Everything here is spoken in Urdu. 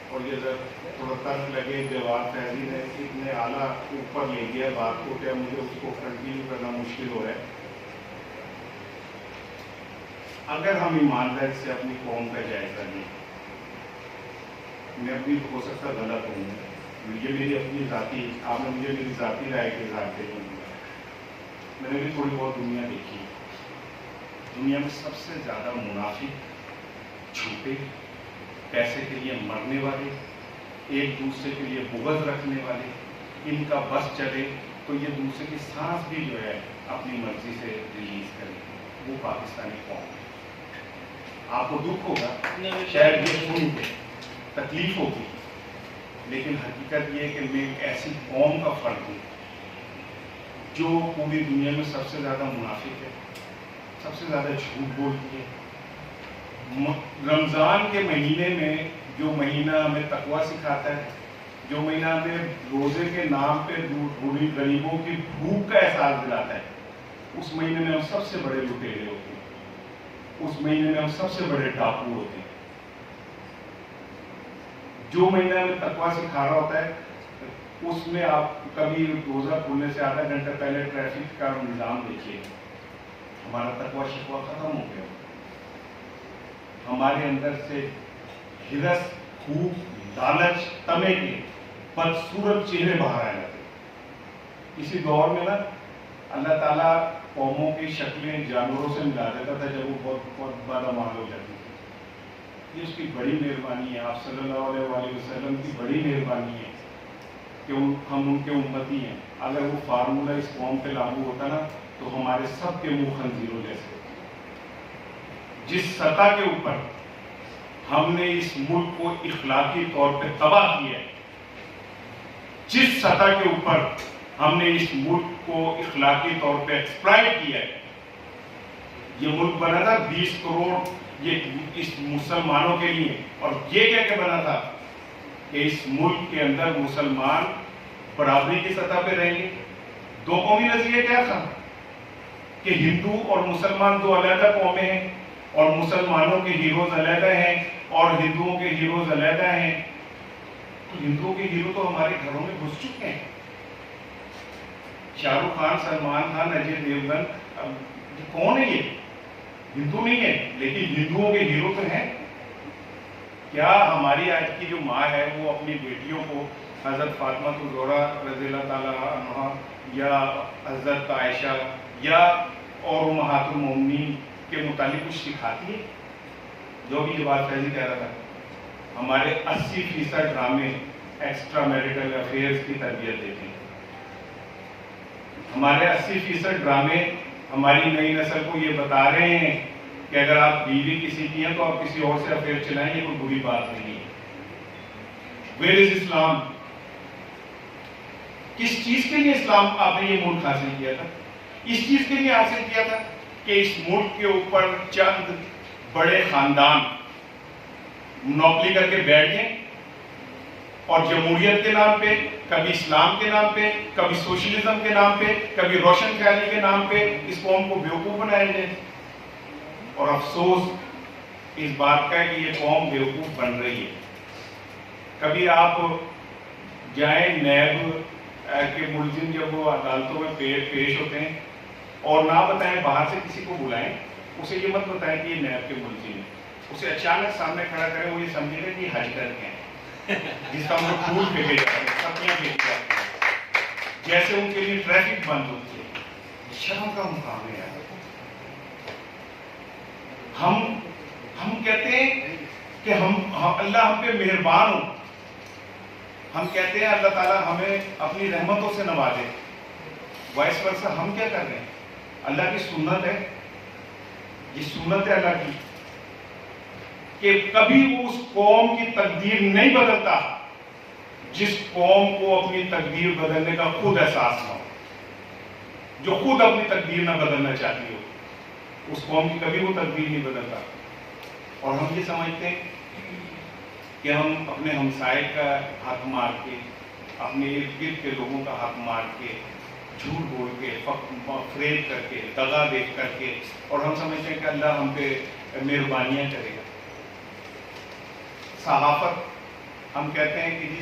اور یہ تھوڑا ترک لگے جواد فیضی نے اتنے اعلیٰ اوپر لے گیا بات کو کہ مجھے اس کو کنٹینیو کرنا مشکل ہو رہا ہے. اگر ہم ایمانداری سے اپنی قوم کا جائزہ لیں، میں اپنی ہو سکتا غلط ہوں، یہ میری اپنی ذاتی، آپ نے مجھے میری ذاتی رائے کے اظہار دے دیں. میں نے بھی تھوڑی بہت دنیا دیکھی. دنیا میں سب سے زیادہ منافق، جھوٹے، پیسے کے لیے مرنے والے، ایک دوسرے کے لیے بغض رکھنے والے، ان کا بس چلے تو یہ دوسرے کی سانس بھی جو ہے اپنی مرضی سے ریلیز کرے، وہ پاکستانی قوم ہے. آپ کو دکھ ہوگا، شاید یہ سن کے تکلیف ہوگی، لیکن حقیقت یہ ہے کہ میں ایک ایسی قوم کا فرد ہوں جو پوری دنیا میں سب سے زیادہ منافق ہے، سب سے زیادہ جھوٹ بولتی ہے. رمضان کے مہینے میں جو مہینہ ہمیں تقویٰ سکھاتا ہے، جو مہینہ ہمیں روزے کے نام پہ غریبوں کی بھوک کا احساس دلاتا ہے، اس مہینے میں ہم سب سے بڑے لٹیرے ہوتے ہیں، اس مہینے میں ہم سب سے بڑے ڈاکو ہوتے ہیں. جو مہینہ ہمیں تقویٰ سکھا رہا ہوتا ہے اس میں آپ کبھی روزہ کھولنے سے آدھا گھنٹہ پہلے ٹریفک کا نظام دیکھیے، ہمارا تقویٰ شکوہ ختم ہو گیا. ہمارے اندر سے ہرس، خوف، لالچ، طمع کے بدصورت چہرے باہر آ جاتے. اسی دور میں نا اللہ تعالیٰ قوموں کی شکلیں جانوروں سے ملا دیتا تھا جب وہ بہت بدعمال ہو جاتی تھی. یہ اس کی بڑی مہربانی ہے، آپ صلی اللہ علیہ وآلہ وسلم کی بڑی مہربانی ہے کہ ہم ان کے امتی ہیں. اگر وہ فارمولہ اس قوم پہ لاگو ہوتا نا تو ہمارے سب کے منہ خنزیروں جیسے ہوتے. جس سطح کے اوپر ہم نے اس ملک کو اخلاقی طور پہ تباہ کیا ہے، جس سطح کے اوپر ہم نے اس ملک کو اخلاقی طور پہ ایکسپلائٹ کیا ہے. یہ ملک بنا تھا 20 کروڑ یہ اس مسلمانوں کے لیے، اور یہ کہہ کے بنا تھا کہ اس ملک کے اندر مسلمان برابری کی سطح پہ رہیں گے. دو قومی نظریہ کیا تھا کہ ہندو اور مسلمان دو علیحدہ قومیں ہیں، اور مسلمانوں کے ہیروز علیحدہ ہیں اور ہندوؤں کے ہیروز علیحدہ ہیں. تو ہندوؤں کے ہیرو تو ہمارے گھروں میں گھس چکے ہیں. شاہ رخ خان، سلمان خان، اجے دیوگن، کون ہے یہ؟ ہندو نہیں ہے، لیکن ہندوؤں کے ہیرو تو ہیں. کیا ہماری آج کی جو ماں ہے وہ اپنی بیٹیوں کو حضرت فاطمہ الزہرا رضی اللہ تعالیٰ عنہا یا حضرت عائشہ یا اور امہات المومنین کے متعلق کچھ سکھاتی ہے؟ جو بھی یہ بات فیضی کہہ رہا تھا، ہمارے 80% ڈرامے ایکسٹرا میریٹل افیئرز کی تربیت دیتے ہیں. ہمارے 80% ڈرامے ہماری نئی نسل کو یہ بتا رہے ہیں کہ اگر آپ بیوی کسی کی ہیں تو آپ کسی اور سے افیئر چلائیں، یہ کوئی بری بات نہیں ہے. ویئر از اسلام؟ کس چیز کے لیے اسلام آپ نے یہ ملک حاصل کیا تھا؟ اس چیز کے لیے حاصل کیا تھا کہ اس ملک کے اوپر چند بڑے خاندان نوکری کر کے بیٹھ گئے اور جمہوریت کے نام پہ، کبھی اسلام کے نام پہ، کبھی سوشلزم کے نام پہ، کبھی روشن خیالی کے نام پہ اس قوم کو بیوقوف بنایا جائے. اور افسوس اس بات کا ہے کہ یہ قوم بیوقوف بن رہی ہے. کبھی آپ جائیں نیب کے ملزم جب وہ عدالتوں میں پیش ہوتے ہیں اور نہ بتائیں، باہر سے کسی کو بلائیں، اسے یہ مت بتائیں کہ یہ نیب کے ملزم ہے. اسے اچانک سامنے کھڑا کریں، وہ یہ سمجھے گا کہ یہ حج کر کے ہیں جس کا وہ پھول پھینکے جاتے ہیں، سبزیاں پھینکے جاتے ہیں، جیسے ان کے لیے ٹریفک بند ہوتی ہے. شرم کا مقام ہے. ہم کہتے ہیں کہ اللہ ہم پہ مہربان ہو، ہم کہتے ہیں اللہ تعالیٰ ہمیں اپنی رحمتوں سے نوازے. وائس ورثہ ہم کیا کر رہے ہیں؟ اللہ کی سنت ہے، یہ سنت ہے اللہ کی کہ کبھی وہ اس قوم کی تقدیر نہیں بدلتا جس قوم کو اپنی تقدیر بدلنے کا خود احساس نہ ہو، جو خود اپنی تقدیر نہ بدلنا چاہتی ہو. اس قوم کی کبھی وہ تقدیر نہیں بدلتا. اور ہم یہ سمجھتے ہیں کہ ہم اپنے ہمسائے کا حق مار کے، اپنے ارد گرد کے لوگوں کا حق مار کے، جھوٹ بول کے، فریب کر کے، دغا دیکھ کر کے، اور ہم سمجھتے ہیں کہ اللہ ہم پہ مہربانیاں کرے گا. صحافت ہم کہتے ہیں کہ جی